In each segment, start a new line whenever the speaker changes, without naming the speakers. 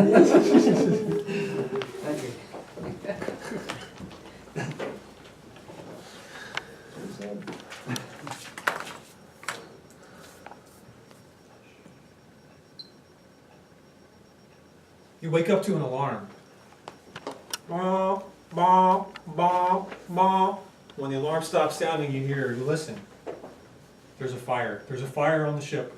Okay.
You wake up to an alarm. Bah, bah, bah, bah. When the alarm stops sounding, you listen. There's a fire. There's a fire on the ship.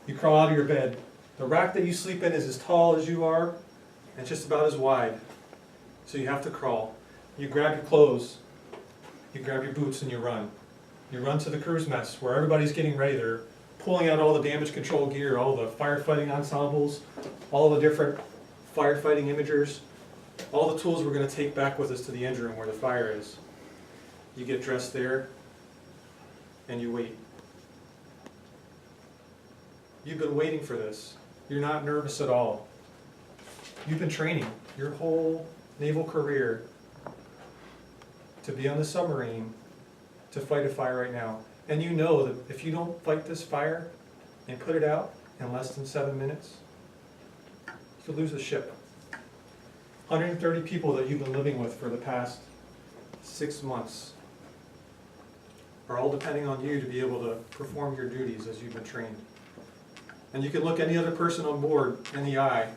You crawl out of your bed. The rack that you sleep in is as tall as you are and just about as wide. So you have to crawl. You grab your clothes, you grab your boots, and you run. You run to the crew's mess where everybody's getting ready. They're pulling out all the damage control gear, all the firefighting ensembles, all the different firefighting imagers, all the tools we're going to take back with us to the engine room where the fire is. You get dressed there, and you wait. You've been waiting for this. You're not nervous at all. You've been training your whole naval career to be on the submarine to fight a fire right now. And you know that if you don't fight this fire and put it out in less than 7 minutes, you'll lose the ship. 130 people that you've been living with for the past 6 months are all depending on you to be able to perform your duties as you've been trained. And you can look any other person on board in the eye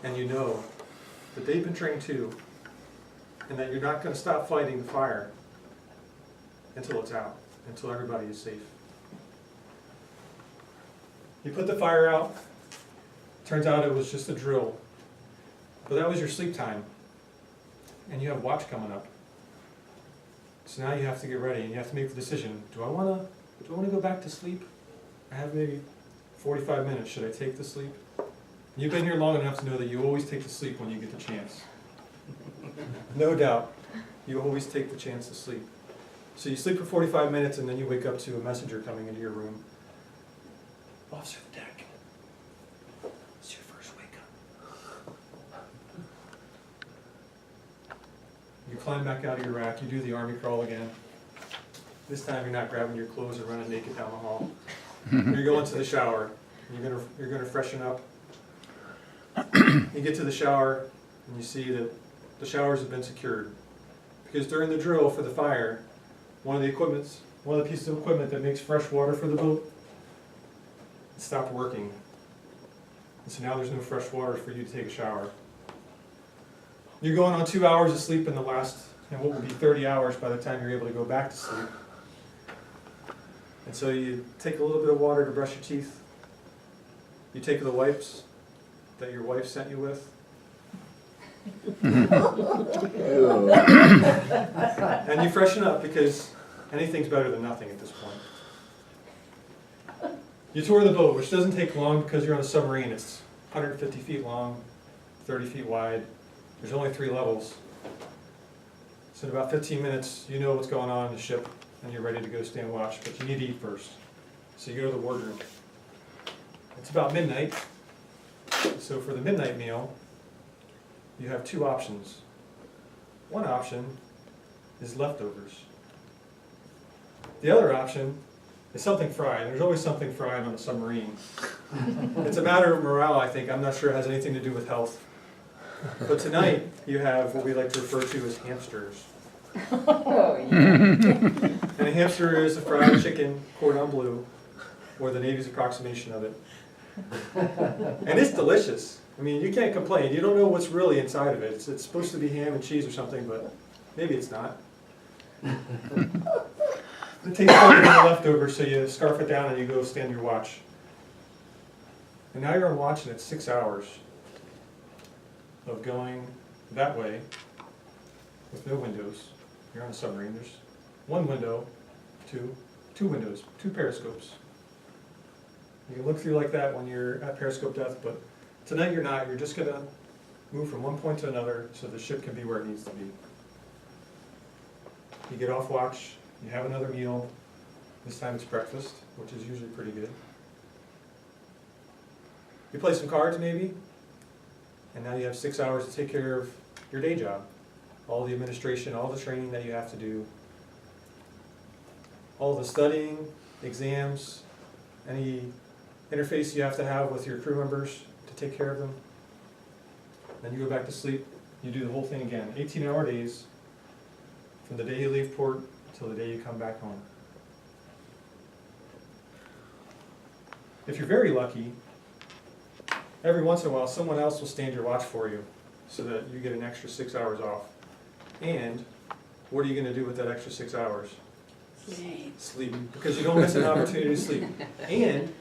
and you know that they've been trained too, and that you're not going to stop fighting the fire until it's out, until everybody is safe. You put the fire out. Turns out it was just a drill. But that was your sleep time. And you have watch coming up. So now you have to get ready and you have to make the decision. Do I want to go back to sleep? I have maybe 45 minutes. Should I take the sleep? You've been here long enough to know that you always take the sleep when you get the chance. No doubt. You always take the chance to sleep. So you sleep for 45 minutes and then you wake up to a messenger coming into your room. Officer of the deck. It's your first wake up. You climb back out of your rack, you do the army crawl again. This time you're not grabbing your clothes and running naked down the hall. You're going to the shower. You're gonna freshen up. You get to the shower and you see that the showers have been secured. Because during the drill for the fire, one of the pieces of equipment that makes fresh water for the boat stopped working. And so now there's no fresh water for you to take a shower. You're going on 2 hours of sleep in what will be 30 hours by the time you're able to go back to sleep. And so you take a little bit of water to brush your teeth. You take the wipes that your wife sent you with. And you freshen up because anything's better than nothing at this point. You tour the boat, which doesn't take long because you're on a submarine. It's 150 feet long, 30 feet wide. There's only 3 levels. So in about 15 minutes, you know what's going on in the ship, and you're ready to go stand watch, but you need to eat first. So you go to the wardroom. It's about midnight. So for the midnight meal, you have 2 options. One option is leftovers. The other option is something fried. There's always something fried on a submarine. It's a matter of morale, I think. I'm not sure it has anything to do with health. But tonight, you have what we like to refer to as hamsters.
Oh, yeah.
And a hamster is a fried chicken cordon bleu, or the Navy's approximation of it. And it's delicious. I mean, you can't complain. You don't know what's really inside of it. It's supposed to be ham and cheese or something, but maybe it's not. It tastes better than the leftovers, so you scarf it down and you go stand your watch. And now you're on watch and it's 6 hours of going that way with no windows. You're on a submarine. There's one window, two windows, 2 periscopes. You can look through like that when you're at periscope depth, but tonight you're not. You're just going to move from one point to another so the ship can be where it needs to be. You get off watch, you have another meal. This time it's breakfast, which is usually pretty good. You play some cards maybe, and now you have 6 hours to take care of your day job. All the administration, all the training that you have to do, all the studying, exams, any interface you have to have with your crew members to take care of them. Then you go back to sleep, you do the whole thing again, 18-hour days, from the day you leave port till the day you come back home. If you're very lucky, every once in a while, someone else will stand your watch for you so that you get an extra 6 hours off. And what are you gonna do with that extra 6 hours? Sleep, because you don't miss an opportunity to sleep. And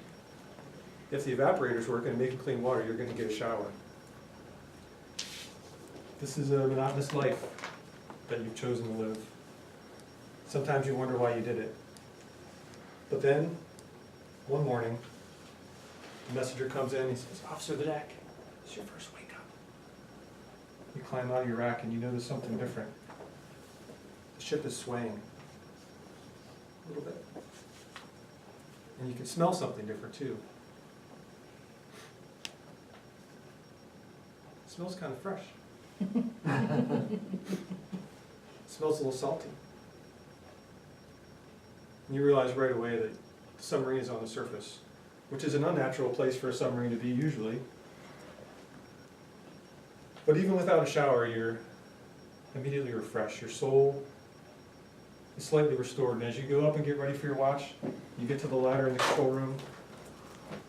if the evaporator's working and making clean water, you're gonna get a shower. This is a monotonous life that you've chosen to live. Sometimes you wonder why you did it. But then, one morning, the messenger comes in, he says, "Officer of the deck, it's your first wake up." You climb out of your rack and you notice something different. The ship is swaying a little bit. And you can smell something different too. It smells kind of fresh. It smells a little salty. And you realize right away that the submarine is on the surface, which is an unnatural place for a submarine to be usually. But even without a shower, you're immediately refreshed. Your soul is slightly restored. And as you go up and get ready for your watch, you get to the ladder in the control room.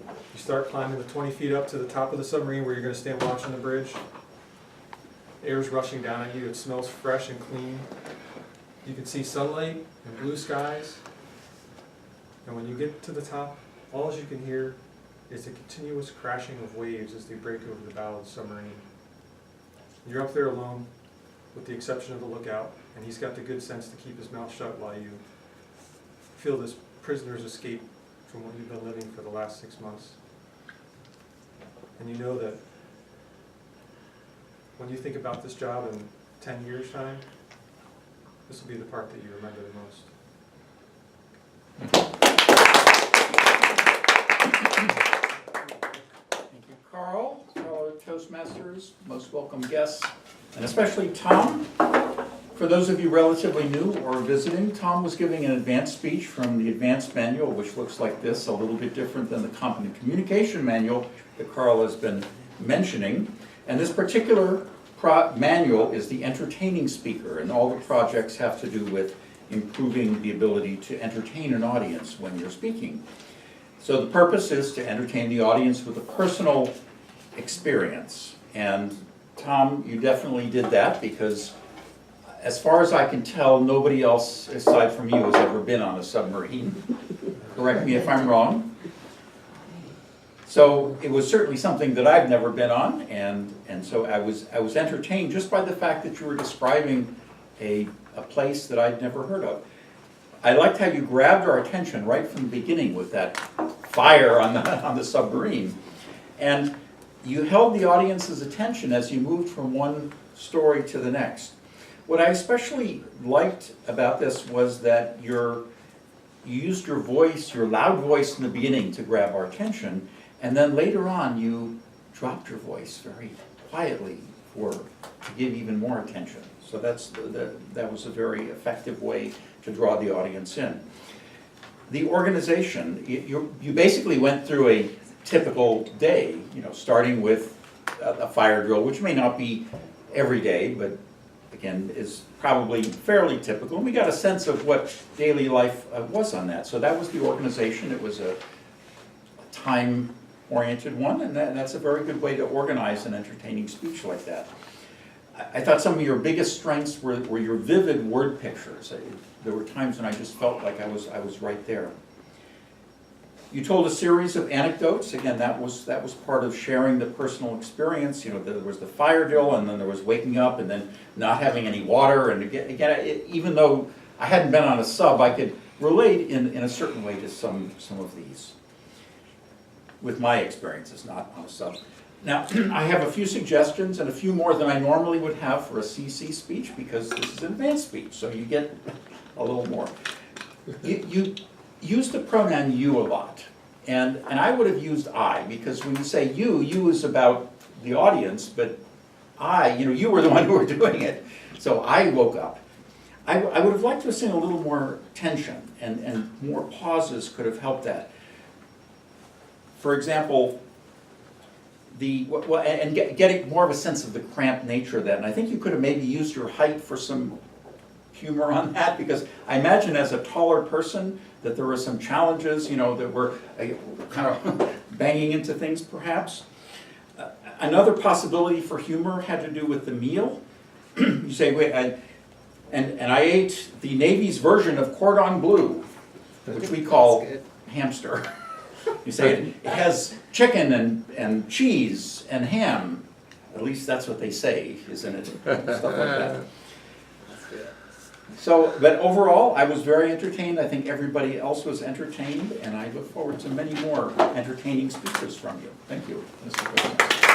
You start climbing the 20 feet up to the top of the submarine where you're going to stand watching the bridge. Air's rushing down at you. It smells fresh and clean. You can see sunlight and blue skies. And when you get to the top, all you can hear is the continuous crashing of waves as they break over the bow of the submarine. You're up there alone, with the exception of the lookout, and he's got the good sense to keep his mouth shut while you feel this prisoner's escape from what you've been living for the last 6 months. And you know that when you think about this job in 10 years' time, this will be the part that you remember the most.
Thank you, Carl, fellow Toastmasters, most welcome guests, and especially Tom. For those of you relatively new or visiting, Tom was giving an advanced speech from the advanced manual, which looks like this, a little bit different than the competent communication manual that Carl has been mentioning. And this particular manual is the entertaining speaker, and all the projects have to do with improving the ability to entertain an audience when you're speaking. So the purpose is to entertain the audience with a personal experience. And Tom, you definitely did that, because as far as I can tell, nobody else aside from you has ever been on a submarine. Correct me if I'm wrong. So it was certainly something that I've never been on, and so I was entertained just by the fact that you were describing a place that I'd never heard of. I liked how you grabbed our attention right from the beginning with that fire on the submarine, and you held the audience's attention as you moved from one story to the next. What I especially liked about this was that you used your voice, your loud voice in the beginning to grab our attention, and then later on you dropped your voice very quietly to give even more attention. So that was a very effective way to draw the audience in. The organization, you basically went through a typical day, starting with a fire drill, which may not be every day, but again, is probably fairly typical. And we got a sense of what daily life was on that. So that was the organization. It was a time-oriented one, and that's a very good way to organize an entertaining speech like that. I thought some of your biggest strengths were your vivid word pictures. There were times when I just felt like I was right there. You told a series of anecdotes. Again, that was part of sharing the personal experience. There was the fire drill, and then there was waking up, and then not having any water. And again, even though I hadn't been on a sub, I could relate in a certain way to some of these with my experiences, not on a sub. Now, I have a few suggestions and a few more than I normally would have for a CC speech, because this is an advanced speech, so you get a little more. You use the pronoun you a lot, and I would have used I, because when you say you is about the audience, but you were the one who were doing it, so I woke up. I would have liked to have seen a little more tension, and more pauses could have helped that. For example, well, and getting more of a sense of the cramped nature of that. And I think you could have maybe used your height for some humor on that, because I imagine as a taller person that there were some challenges, you know, that were kind of banging into things perhaps. Another possibility for humor had to do with the meal. You say, wait, and I ate the Navy's version of cordon bleu, which we call hamster. You say it has chicken and cheese and ham. At least that's what they say, isn't it? Stuff like that. So, but overall, I was very entertained. I think everybody else was entertained, and I look forward to many more entertaining speeches from you. Thank you, Mr. President.